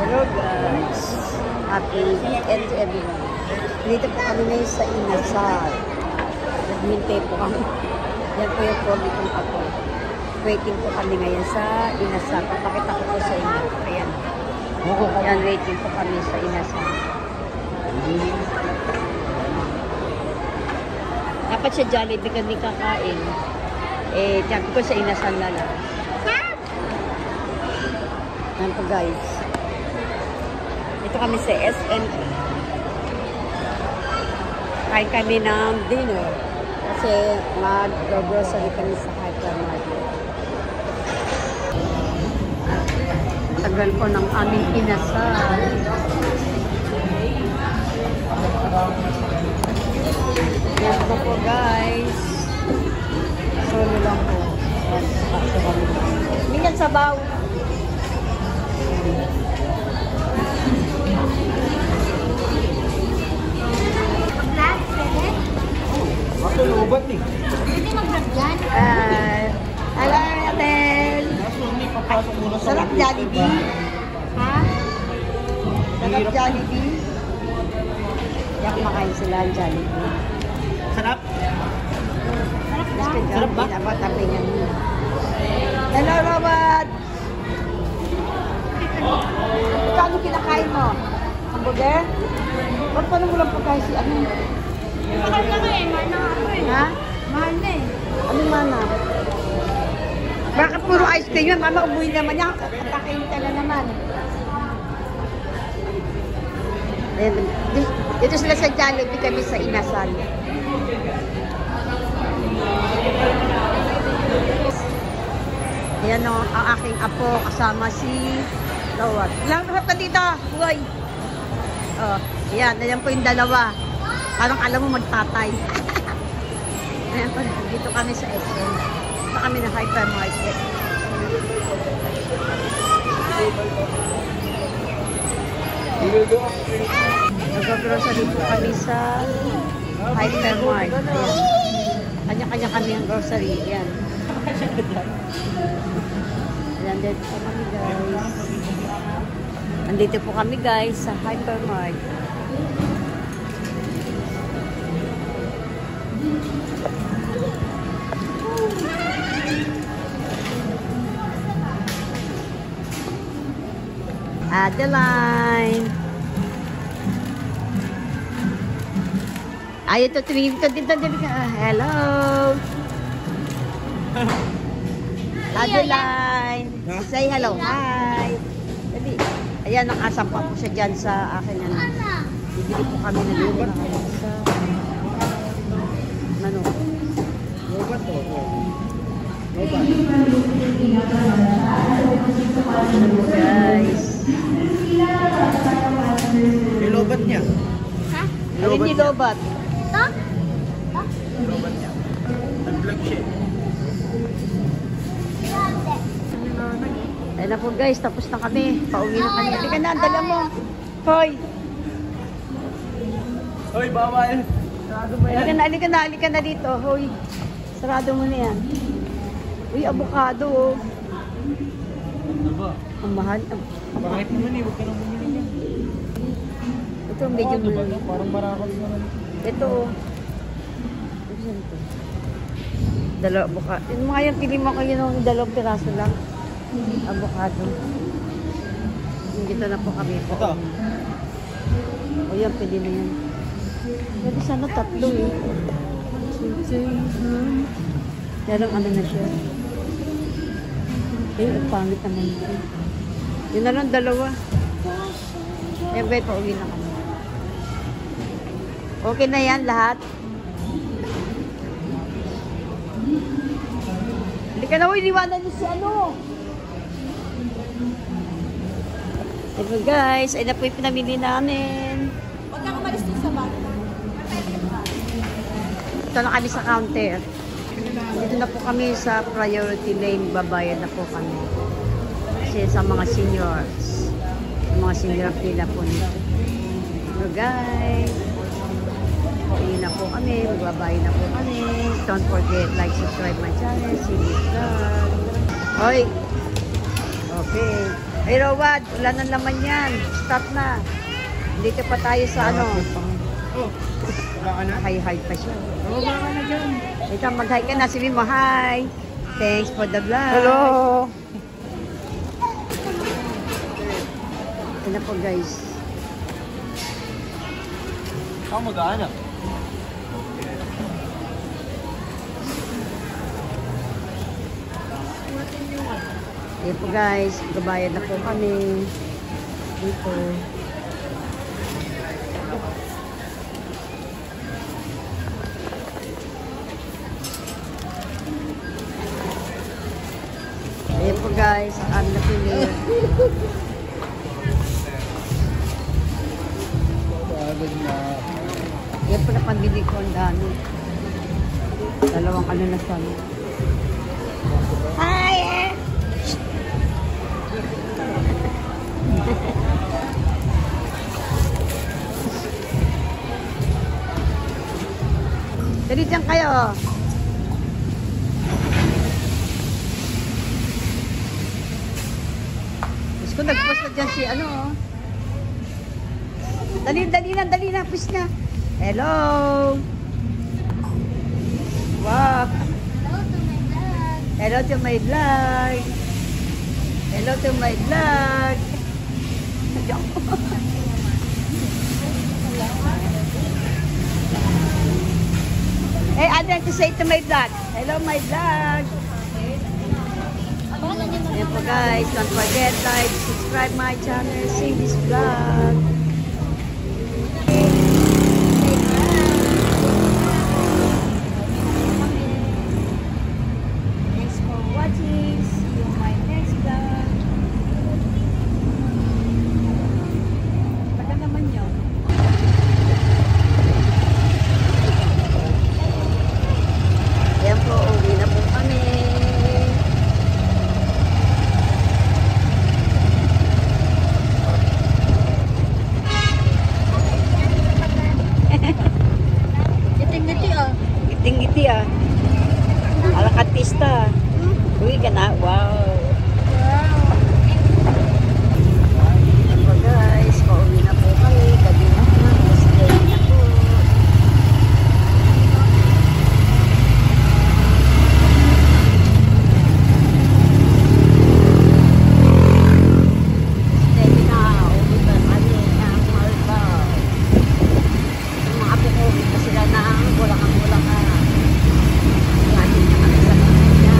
Hello guys. Happy weekend to everyone. Dito po kami ngayon sa Inasal. Naghintay po kami. Yan po yung pogi kong ako. Waiting po kami ngayon sa Inasal. Papakita ko po sa inyo. Ayan. Yan, waiting po kami sa Inasal. Dapat sa Jollibee kami kakain. Eh, sabi ko sa Inasal na lang. Yan po guys. Ito kami sa SNE. Kain kami ng dinner. Kasi mag-grocery kami sa hypermarket. Tagal po ng aming Inasal. Yan po guys. Solo lang po. Minyan sabaw. Ako lubat eh. Pwede mag-grab dyan? Hello, Atel. Sarap Jollibee. Ha? Sarap Jollibee. Kaya kumakain sila ang Jollibee. Sarap? Sarap ba? Tapingan mo. Hello, Robert. Kano kinakain mo? Hamburger? Ba't paano mo lang pagkain si ano? Mahal na nga eh. Mahal na nga ako eh. Ha? Mahal na eh. Anong mana? Bakit puro ice cream yun? Mama, umuwi naman niya. Kakain ka na naman. Dito sila sa Jollibee, kami sa Inasal. Ayan o, ang aking apo kasama si Lawat. Harap ka dito, buhay. Oh, ayan po yung dalawa. Parang alam mo magtatay. Ayan po, dito kami sa SM. Dito kami na hypermarket. Nag-grocery po kami sa hypermarket. Kanya-kanya kami ang grocery. Ayan. Ayan din po kami guys. Andito po kami guys sa hypermarket. Adeline. Ay, ito tumingin ka dito. Hello. Adeline. Say hello. Hi. Dali. Ayan, nakasampa po siya dyan sa akin. Bibili po kami ng lubat sa ano? Lubat to. Guys. Yung lubat niya. Ha? Alin ni lobat? Ito? Yung lubat niya. Nag-vlog siya. Ayun na po guys, tapos na kami. Pauwi na kami. Halika na, dala mo. Hoy. Hoy, bawal. Sarado ba yan? Halika na dito. Hoy. Sarado mo na yan. Uy, avocado oh. Ano ba? Ang mahal. Bakit naman eh? Huwag ka nang bumili yan. Ito, medyo Ano ba? mahal. Parang marakot naman. Ito oh. Saan ito? Dalawa avocado. Yung mga yan, pili mo kayo ng dalawang piraso lang. Avocado. Dito na po kami po. Ito. O yan, pili na yan. Pwede sana tatlo eh. Yarang ano na siya. Eh, ang pangit naman ito. Yun na lang, dalawa. Ayan ba, pauwi na kami. Okay na yan lahat. Hindi ka na, iniwanan niyo si ano. Ito guys, ay na po yung pinamili namin. Huwag kang umalis din sa bago. Ito na kami sa counter. Dito na po kami sa priority lane. Babayad na po kami. Kasi sa mga seniors. Mga senior pila po nito. So guys, pauwi na po kami. Magbabayad na po kami. Don't forget, like, subscribe my channel. See you vlog. Hoy! Okay. Ay, Rowad, wala nang laman yan. Stop na. Dito pa tayo sa ano. Oh, wala ka na? Hi-hi pa siya. Oo, wala ka na dyan. Ito, mag-hi ka na. Si Mimo, hi. Thanks for the vlog. Hello. Ito na po, guys. Ako mag-aanap. Ito po, guys. Gabayad na po kami. Dito. Ayan po, guys. Ang napili. Pagod na. Yan po na pambili ko ang dami. Dalawang ano na siya. Hi! Dali dyan kayo. Tapos ko nag-post na dyan si ano. Dali na, push na. Hello! Wow! Hello to my vlog! Hello to my vlog! Hey, I'd like to say to my vlog. Hello, my vlog! Ayan po guys, don't forget, like, subscribe my channel, see this vlog. Thanks for watching. See you in my next vlog. Baka naman yun. Ayan po, uwi na po kami. Ngiti-ngiti ah. Ngiti-ngiti ah. Alakatista. Uwi ka na. Wow. Ako guys, pauwi na po kami. Gabi na po. Stay na po. Stay na. Uwi pa kami ng Malbaw. Yung mga apo ko, uwi pa sila ng Bulacan. Lagi na kami sa kanya.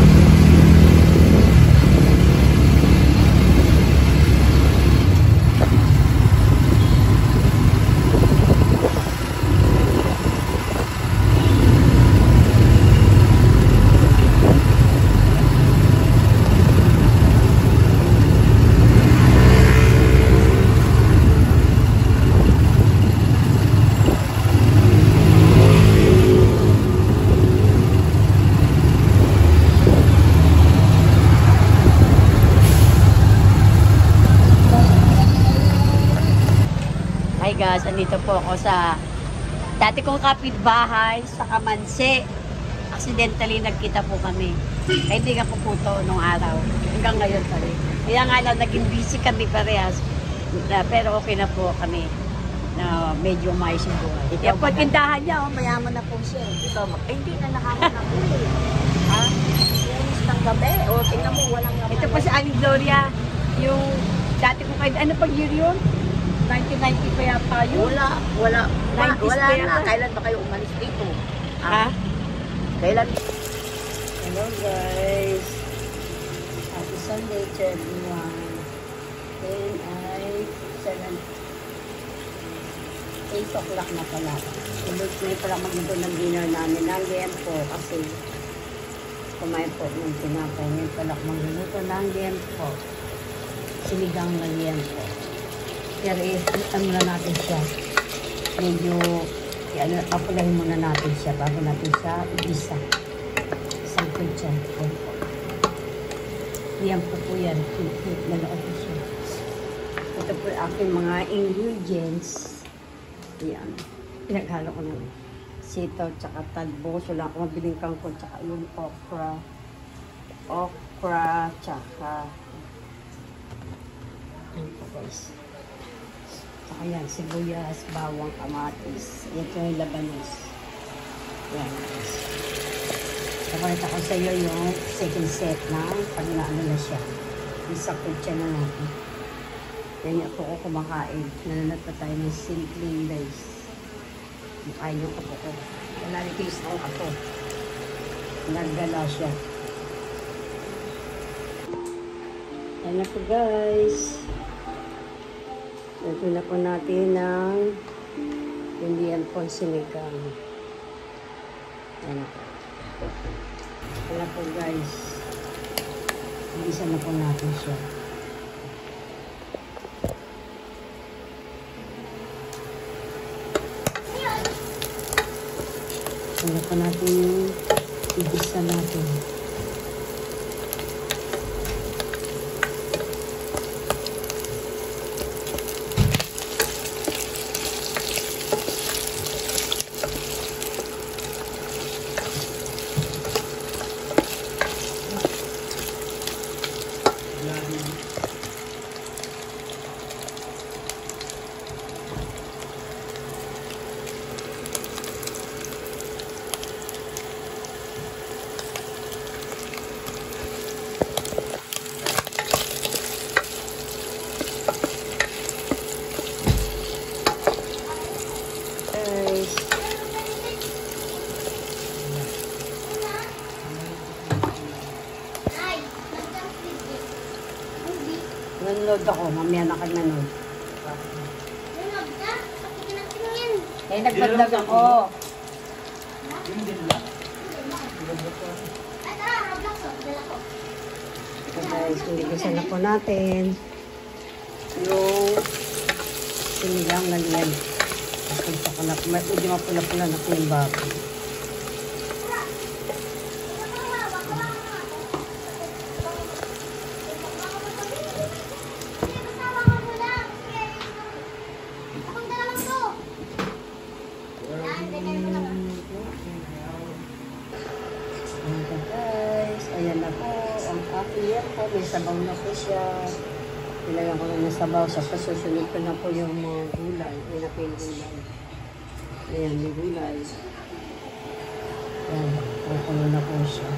Hi guys, andito po ako sa dati kong kapitbahay sa Kamansi. Accidentally nagkita po kami. Kaibigan ko po to nung araw. Hanggang ngayon pa rin. Kaya nga lang naging busy kami parehas. Pero okay na po kami na medyo maayos yung buhay. Kaya po tindahan niya, mayaman na po siya. Ito, hindi na nakaman na po. Ha? Linis ng gabi. O, tingnan mo, walang naman. Ito po si Aling Gloria. Yung dati kong kaibigan. Ano pag year yun? 1990 pa yata yun. Wala 90s na. pa yata. Kailan ba kayo umalis dito? Ha? Kailan? Hello guys. Happy Sunday to everyone. Then ay 8 o'clock na pala. Tuloy pala magluto ng dinner namin ng liempo kasi kumain po ng tinapay. Ngayon pala magluluto ng liempo. Sinigang na liempo. Pero ano muna natin siya. Medyo papulahin muna natin siya bago natin siya i-isa. Isang kutsa. Yan po yan. Nalaki po siya. Ito po yung aking mga ingredients. Yan. Pinaghalo ko na sitaw, tsaka talbos. Wala akong mabiling kangkong, tsaka yung okra. Okra, tsaka Ayan po guys. Saka yan, sibuyas, bawang, kamatis. Ito yung labanos. Ayan guys. Kapalita ko sa iyo yung second set na pag naano na siya. Isakot siya na natin. Yan po ko kumakain. Nananat pa tayo ng simpleng rice. Makain yung kapo ko. Nalitaste ng kapo. Nagdala siya. Ayan na po guys. Ito na po natin ng Indian Pond Sinigang. Ayan na po. Ayan na po guys. Isa na po natin siya. Ayan po natin yung igisa natin. Nanonood ako, mamaya na kayo nanonood. Nanonood ka? Pati ka nagtingin. Eh, nagdagdag ako. Ay, tara, Roblox. Dala ko. So guys, inigisa na po natin yung sinigang na liyan. Punta ko na, medyo mapula-pula na po yung bago. Ayan guys, ayan na po ang aking yan po, may sabaw na po siya. Ilagyan ko na ng sabaw sa pasusunod ko na po yung mga gulay. Ayan na po yung gulay. Ayan, yung gulay. Ayan, pupuno na po siya.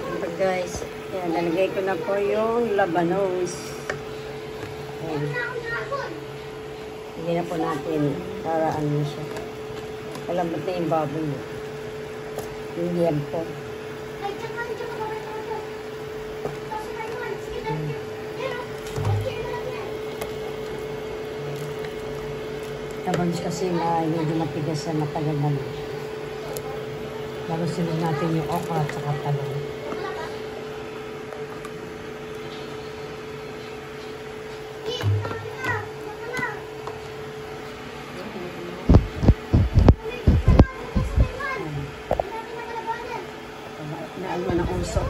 Ayan guys, ayan, nalagay ko na po yung labanos. Ayan. Hindi na po natin para ano siya. Kalambot na yung baboy niya. Yung liempo. Ay, tsaka ka ba? Kasi na yun. Sige na. Tabanos kasi na hindi matigas na matagal na lang. Bago sunod natin yung okra at saka talong. Naan mo ng usok.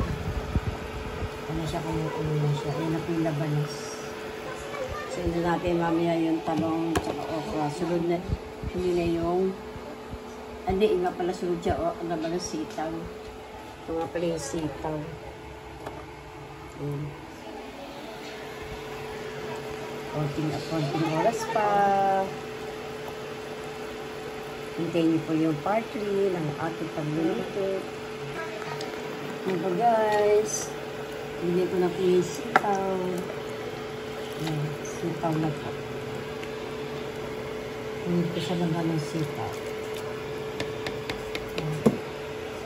Ano siya kung na siya. Ayan na po yung labanos. Sunod natin mamaya yung talong at saka okra. Sunod na, hindi na yung, hindi nga pala sunod siya, ano ba ng sitaw. Ito nga pala yung sitaw. Ayan. Konting oras pa. Hintayin niyo po yung part 3 ng ating pagluluto. Ito guys, hindi ko na po yung sitaw. Ayan, sitaw na po. Hindi ko siya naman ng sitaw. Ayan.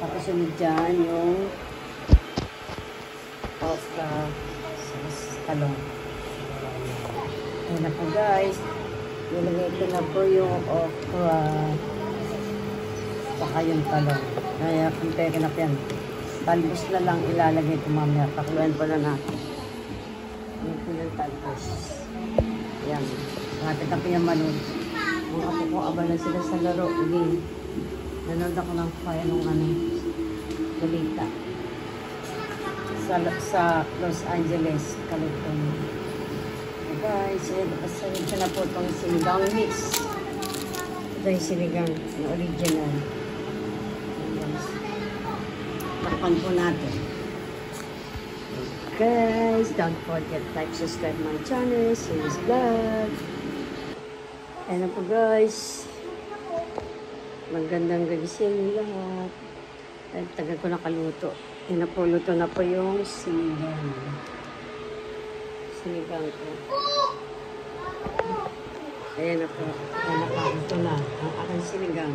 Tapos sunod dyan yung okra sa talong. Ayan na po guys. Nilagay ko na po yung okra saka yung talong. Kaya kumpay ko na po yan. Talbos na lang ilalagay ko mamaya. Pakuluan pa na natin. Ayan po yung talbos. Ayan. Nakatid na po yung manood. Mga po ko abala sila sa laro. Hindi. Nanood ako ng fire nung balita. Sa Los Angeles, California. Okay guys, pasarin ko na po itong sinigang mix. Ito yung sinigang na original. Ayan guys. Takpan po natin. guys, don't forget like, subscribe my channel, Silis Vlog. Ayan na po guys. Magandang gabi sa inyo lahat. At tagal ko nakaluto. Ayan na po, luto na po yung sinigang. Sinigang ko. Ayan na po. Ayan na po, luto na. Ang aking sinigang.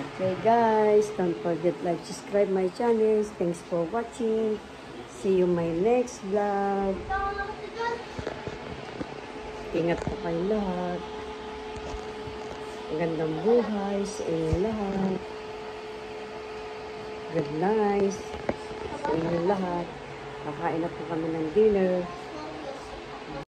Okay guys, don't forget like, subscribe my channel. Thanks for watching. See you my next vlog. Ingat po kayo lahat. Magandang buhay sa inyo lahat. Good night sa inyo lahat. Kakain na po kami ng dinner.